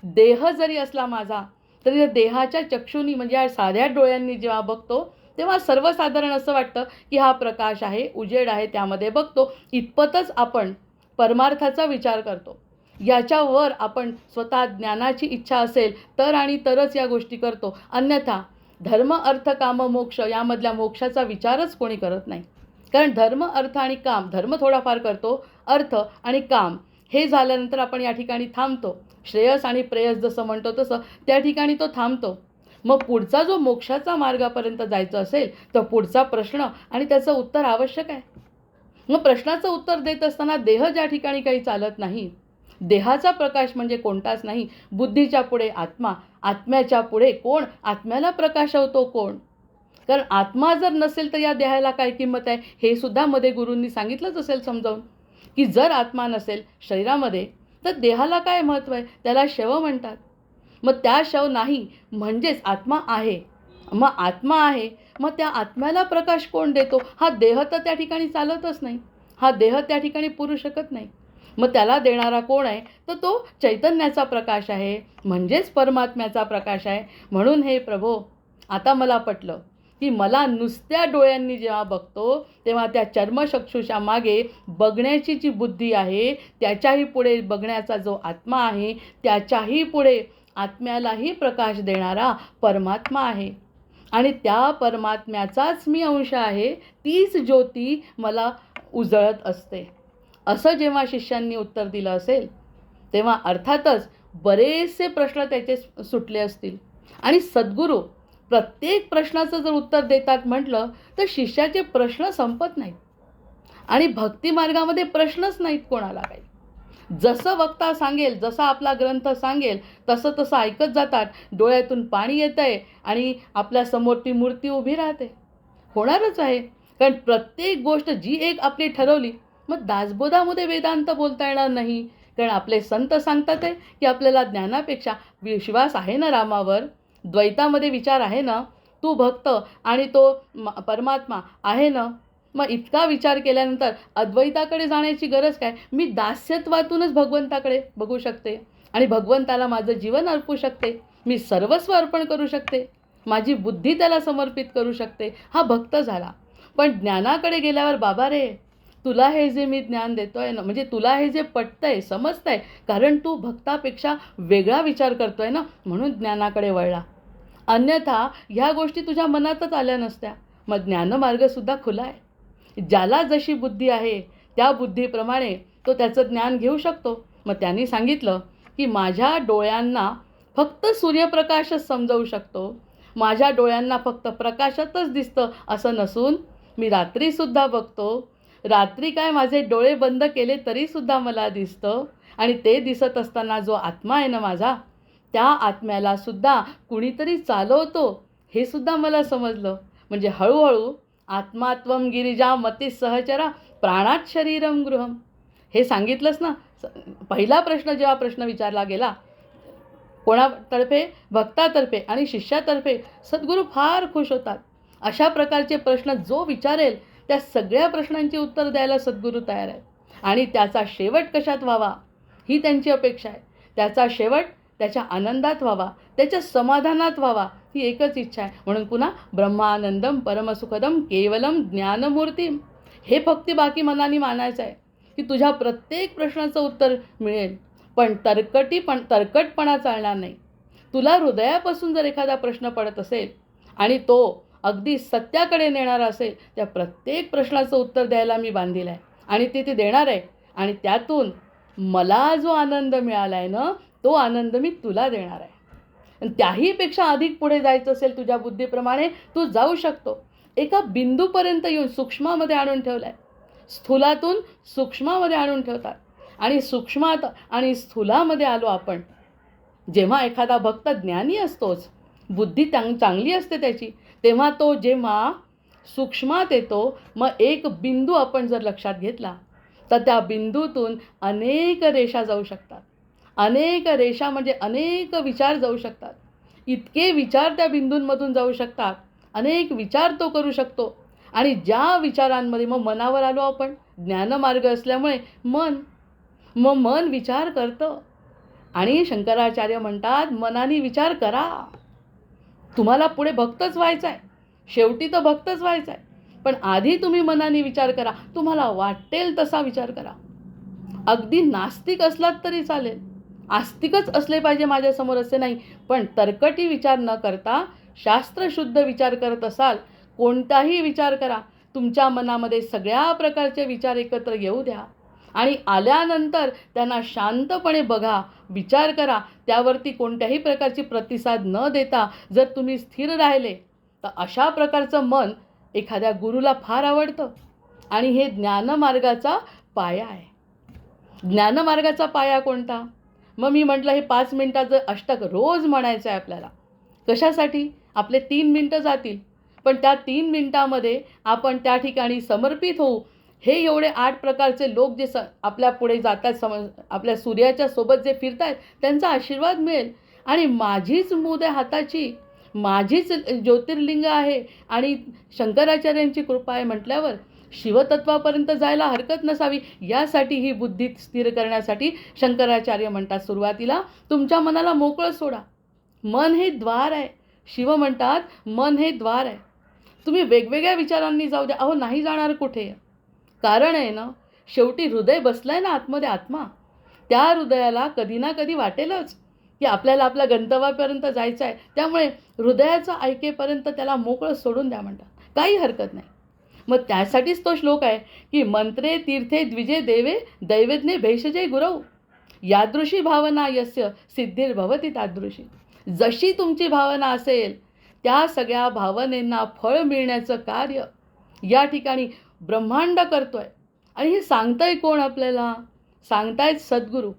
देह जरी असला माझा तरी देहाच्या चक्षुनी म्हणजे या साध्या डोळ्यांनी जेव्हा बघतो तेव्हा सर्वसाधारण असं वाटतं की हा प्रकाश आहे, उजेड आहे, त्यामध्ये बघतो. इतपतच आपण परमार्थाचा विचार करतो. याच्यावर आपण स्वतः ज्ञानाची इच्छा असेल तर आणि तरच या गोष्टी करतो. अन्यथा धर्म अर्थ काम मोक्ष यामधल्या मोक्षाचा विचारच कोणी करत नाही. कारण धर्म अर्थ आणि काम, धर्म थोडाफार करतो, अर्थ आणि काम हे झाल्यानंतर आपण या ठिकाणी थांबतो. श्रेयस आणि प्रेयस जसं म्हणतो तसं त्या ठिकाणी तो थांबतो. मग पुढचा जो मोक्षाचा मार्गापर्यंत जायचं असेल तर पुढचा प्रश्न आणि त्याचं उत्तर आवश्यक आहे. मग प्रश्नाचं उत्तर देत असताना देह ज्या ठिकाणी काही चालत नाही देहाचा प्रकाश म्हणजे कोणताच नाही. बुद्धीच्या पुढे आत्मा, आत्म्याच्या पुढे कोण? आत्म्याला प्रकाशवतो कोण? कारण आत्मा जर नसेल तर या देहाला काय किंमत आहे? हे सुद्धा मध्ये गुरूंनी सांगितलंच असेल समजावून, की जर आत्मा नसेल शरीरामध्ये तर देहाला काय महत्त्व आहे? त्याला शव म्हणतात. मग त्या शव नाही म्हणजेच आत्मा आहे. मग आत्मा आहे, मग त्या आत्म्याला प्रकाश कोण देतो? हा देह तर त्या ठिकाणी चालतच नाही. हा देह त्या ठिकाणी पुरू शकत नाही. मग त्याला देणारा कोण आहे? तर तो चैतन्याचा प्रकाश आहे, म्हणजेच परमात्म्याचा प्रकाश आहे. म्हणून हे प्रभो, आता मला पटलं की मला नुसत्या डोळ्यांनी जेव्हा बघतो तेव्हा त्या चर्मचक्षुषा मागे बघण्याची जी बुद्धी आहे, त्याच्याही पुढे बघण्याचा जो आत्मा आहे, त्याच्याही पुढे आत्म्यालाही प्रकाश देणारा परमात्मा आहे. आणि त्या परमात्म्याचाच मी अंश आहे. तीच ज्योती मला उजळत असते. असं जेव्हा शिष्यांनी उत्तर दिलं असेल तेव्हा अर्थातच बरेचसे प्रश्न त्याचे सुटले असतील. आणि सद्गुरू प्रत्येक प्रश्नाचं जर उत्तर देतात म्हटलं तर शिष्याचे प्रश्न संपत नाहीत. आणि भक्तिमार्गामध्ये प्रश्नच नाहीत कोणाला काही. जसं वक्ता सांगेल, जसा आपला ग्रंथ सांगेल तसं तसं ऐकत जातात. डोळ्यातून पाणी येतं आहे आणि आपल्यासमोर ती मूर्ती उभी राहते. होणारच आहे. कारण प्रत्येक गोष्ट जी एक आपली ठरवली, मग दासबोधामध्ये वेदांत बोलता येणार नाही. कारण आपले संत सांगतात आहे की आपल्याला ज्ञानापेक्षा विश्वास आहे ना रामावर, द्वैतामध्ये विचार आहे ना, तू भक्त आणि तो परमात्मा आहे ना. मग इतका विचार केल्यानंतर अद्वैताकडे जाण्याची गरज काय? मी दास्यत्वातूनच भगवंताकडे बघू शकते आणि भगवंताला माझं जीवन अर्पू शकते. मी सर्वस्व अर्पण करू शकते. माझी बुद्धी त्याला समर्पित करू शकते. हा भक्त झाला. पण ज्ञानाकडे गेल्यावर बाबा रे, तुला हे जे मी ज्ञान देतोय ना, म्हणजे तुला हे जे पटतंय, समजतंय, कारण तू भक्तापेक्षा वेगळा विचार करतोय ना, म्हणून ज्ञानाकडे वळला. अन्यथा ह्या गोष्टी तुझ्या मनातच आल्या नसत्या. मग ज्ञानमार्गसुद्धा खुला आहे. ज्याला जशी बुद्धी आहे त्या बुद्धीप्रमाणे तो त्याचं ज्ञान घेऊ शकतो. मग त्यांनी सांगितलं की माझ्या डोळ्यांना फक्त सूर्यप्रकाशच समजावू शकतो. माझ्या डोळ्यांना फक्त प्रकाशातच दिसतं असं नसून मी रात्रीसुद्धा बघतो. रात्री काय माझे डोळे बंद केले तरीसुद्धा मला दिसतं. आणि ते दिसत असताना जो आत्मा आहे ना माझा, त्या आत्म्यालासुद्धा कुणीतरी चालवतो हे सुद्धा मला समजलं. म्हणजे हळूहळू आत्मात्वम गिरिजा मती सहचरा प्राणात शरीरम गृहम, हे सांगितलंच ना. पहिला प्रश्न जेव्हा प्रश्न विचारला गेला कोणातर्फे? भक्तातर्फे आणि शिष्यातर्फे, सद्गुरू फार खुश होतात. अशा प्रकारचे प्रश्न जो विचारेल त्या सगळ्या प्रश्नांची उत्तर द्यायला सद्गुरू तयार आहेत. आणि त्याचा शेवट कशात व्हावा ही त्यांची अपेक्षा आहे. त्याचा शेवट त्याच्या आनंदात व्हावा, त्याच्या समाधानात व्हावा, ही एकच इच्छा आहे. म्हणून पुन्हा ब्रह्मानंदम परमसुखदम केवलम ज्ञानमूर्तीम, हे फक्त बाकी मनाने मानायचं आहे की तुझ्या प्रत्येक प्रश्नाचं उत्तर मिळेल. पण तरकटपणा चालणार नाही. तुला हृदयापासून जर एखादा प्रश्न पडत असेल आणि तो अगदी सत्याकडे नेणारा असेल, त्या प्रत्येक प्रश्नाचं उत्तर द्यायला मी बांधील आहे आणि ते देणार आहे. आणि त्यातून मला जो आनंद मिळाला आहे ना, तो आनंद मी तुला देणार आहे. आणि त्याहीपेक्षा अधिक पुढे जायचं असेल तुझ्या बुद्धीप्रमाणे तू जाऊ शकतो. एका बिंदूपर्यंत येऊन सूक्ष्मामध्ये आणून ठेवलं आहे. स्थूलातून सूक्ष्मामध्ये आणून ठेवतात. आणि सूक्ष्मात आणि स्थूलामध्ये आलो आपण. जेव्हा एखादा भक्त ज्ञानी असतोच, बुद्धी चांगली असते त्याची, तेव्हा तो जेव्हा सूक्ष्मात येतो, मग एक बिंदू आपण जर लक्षात घेतला तर त्या बिंदूतून अनेक रेषा जाऊ शकतात. अनेक रेषा म्हणजे अनेक विचार जाऊ शकतात. इतके विचार त्या बिंदूंमधून जाऊ शकतात. अनेक विचार तो करू शकतो. आणि ज्या विचारांमध्ये, मग मनावर आलो आपण, ज्ञानमार्ग असल्यामुळे मन विचार करतं. आणि शंकराचार्य म्हणतात मनाने विचार करा. तुम्हाला पुढे भक्तच व्हायचं आहे, शेवटी तर भक्तच व्हायचं आहे. पण आधी तुम्ही मनाने विचार करा. तुम्हाला वाटेल तसा विचार करा. अगदी नास्तिक असलात तरी चालेल, आस्तिकच असले पाहिजे माझ्यासमोर असे नाही. पण तरकटी विचार न करता शास्त्रशुद्ध विचार करत असाल, कोणताही विचार करा. तुमच्या मनामध्ये सगळ्या प्रकारचे विचार एकत्र येऊ द्या आणि आल्यानंतर त्यांना शांतपणे बघा, विचार करा. त्यावरती कोणत्याही प्रकारची प्रतिसाद न देता जर तुम्ही स्थिर राहिले तर अशा प्रकारचं मन एखाद्या गुरुला फार आवडतं. आणि हे ज्ञानमार्गाचा पाया आहे. ज्ञानमार्गाचा पाया कोणता? मग मी म्हटलं हे 5 मिनिटाचं अष्टक रोज म्हणायचं आहे आपल्याला. कशासाठी? आपले 3 मिनटं जातील, पण त्या 3 मिनिटामध्ये आपण त्या ठिकाणी समर्पित होऊ. हे एवढे 8 प्रकारचे लोक जे आपल्या पुढे जातात, आपल्या सूर्याच्या सोबत जे फिरतायत त्यांचा आशीर्वाद मिळेल. आणि माझीच मूद आहे हाताची, माझीच ज्योतिर्लिंग आहे आणि शंकराचार्यांची कृपा आहे म्हटल्यावर शिवतत्वापर्यंत जायला हरकत नसावी. यासाठी ही बुद्धी स्थिर करण्यासाठी शंकराचार्य म्हणतात सुरुवातीला तुमच्या मनाला मोकळं सोडा. मन हे द्वार आहे. शिव म्हणतात मन हे द्वार आहे. तुम्ही वेगवेगळ्या विचारांनी जाऊ द्या, अहो नाही जाणार कुठे. कारण आहे ना, शेवटी हृदय बसलाय ना आतमध्ये, आत्मा. त्या हृदयाला कधी ना कधी वाटेलच की आपल्याला आपल्या गंतव्यापर्यंत जायचं आहे. त्यामुळे हृदयाचं ऐकेपर्यंत त्याला मोकळं सोडून द्या म्हणतात, काही हरकत नाही. मग त्यासाठीच तो श्लोक आहे की मंत्रे तीर्थे द्विजे देवे दैवज्ञे भेषजे गुरव यादृशी भावना यस्य सिद्धिर्भवती तादृशी. जशी तुमची भावना असेल त्या सगळ्या भावनेंना फळ मिळण्याचं कार्य या ठिकाणी ब्रह्मांड करतोय. आणि हे सांगताय कोण आपल्याला? सांगतायत सद्गुरू.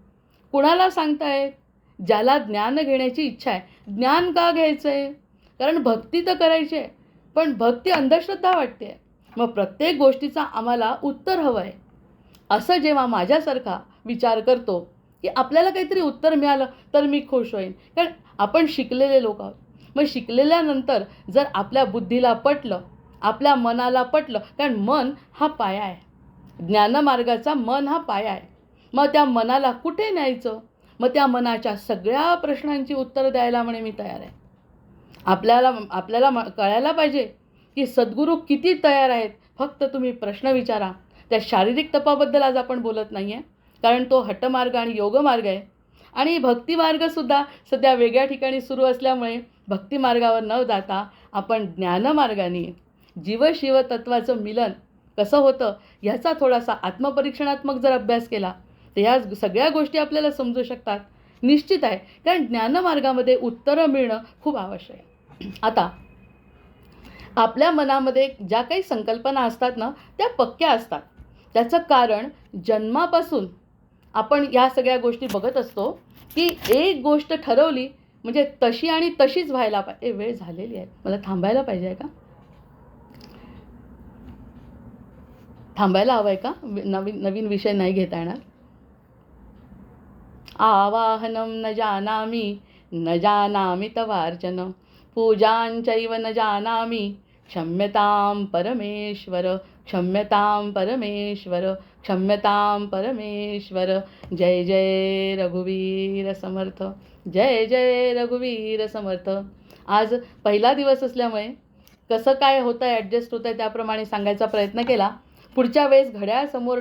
कुणाला सांगतायत? ज्याला ज्ञान घेण्याची इच्छा आहे. ज्ञान का घ्यायचं आहे? कारण भक्ती तर करायची आहे, पण भक्ती अंधश्रद्धा वाटते. मग प्रत्येक गोष्टीचा आम्हाला उत्तर हवं आहे. असं जेव्हा माझ्यासारखा विचार करतो की आपल्याला काहीतरी उत्तर मिळालं तर मी खुश होईन. कारण आपण शिकलेले लोक आहोत. मग शिकलेल्यानंतर जर आपल्या बुद्धीला पटलं, आपल्या मनाला पटलं, कारण मन हा पाया आहे. ज्ञानमार्गाचा मन हा पाया आहे. मग त्या मनाला कुठे न्यायचं? मग त्या मनाच्या सगळ्या प्रश्नांची उत्तरं द्यायला म्हणे मी तयार आहे. आपल्याला कळायला पाहिजे की सद्गुरू किती तयार आहेत. फक्त तुम्ही प्रश्न विचारा. त्या शारीरिक तपाबद्दल आज आपण बोलत नाही आहे, कारण तो हटमार्ग आणि योगमार्ग आहे. आणि भक्तिमार्गसुद्धा सध्या वेगळ्या ठिकाणी सुरू असल्यामुळे भक्तिमार्गावर न जाता आपण ज्ञानमार्गाने जीवशिव तत्त्वाचं मिलन कसं होतं ह्याचा थोडासा आत्मपरीक्षणात्मक जर अभ्यास केला तर ह्या सगळ्या गोष्टी आपल्याला समजू शकतात. निश्चित आहे, कारण ज्ञानमार्गामध्ये उत्तरं मिळणं खूप आवश्यक आहे. आता आपल्या मनामध्ये ज्या काही संकल्पना असतात ना त्या पक्क्या असतात. त्याचं कारण जन्मापासून आपण या सगळ्या गोष्टी बघत असतो की एक गोष्ट ठरवली म्हणजे तशी आणि तशीच व्हायला पाहिजे. वेळ झालेली आहे, मला थांबायला पाहिजे आहे का? थांबायला हवं आहे का? नवीन विषय नाही घेता येणार. आवाहनं न जानामि तवार्चन पूजांचैव न जानामि क्षम्यतां परमेश्वर क्षम्यतां परमेश्वर क्षम्यतां परमेश्वर. जय जय रघुवीर समर्थ. जय जय रघुवीर समर्थ. आज पहिला दिवस असल्यामुळे कसं काय होतं आहे, ॲडजस्ट होतं आहे त्याप्रमाणे सांगायचा प्रयत्न केला. पुढच्या वेळेस घड्याळ समोर